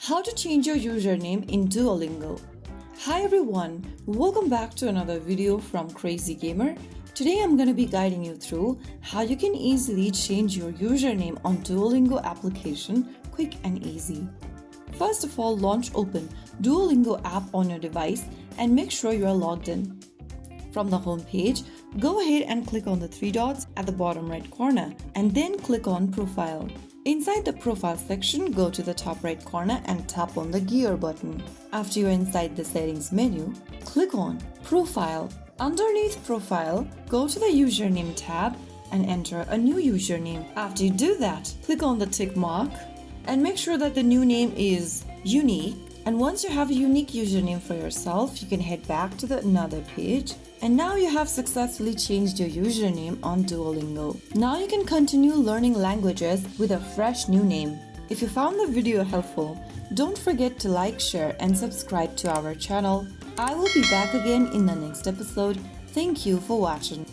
How to change your username in Duolingo. Hi everyone, welcome back to another video from Crazy Gamer. Today I'm going to be guiding you through how you can easily change your username on Duolingo application quick and easy. First of all, launch open Duolingo app on your device and make sure you are logged in. From the home page, go ahead and click on the three dots at the bottom right corner and then click on Profile. Inside the Profile section, go to the top right corner and tap on the gear button. After you're inside the settings menu, click on Profile. Underneath Profile, go to the Username tab and enter a new username. After you do that, click on the tick mark and make sure that the new name is unique. And once you have a unique username for yourself, you can head back to another page. And now you have successfully changed your username on Duolingo. Now you can continue learning languages with a fresh new name. If you found the video helpful, don't forget to like, share and subscribe to our channel. I will be back again in the next episode. Thank you for watching.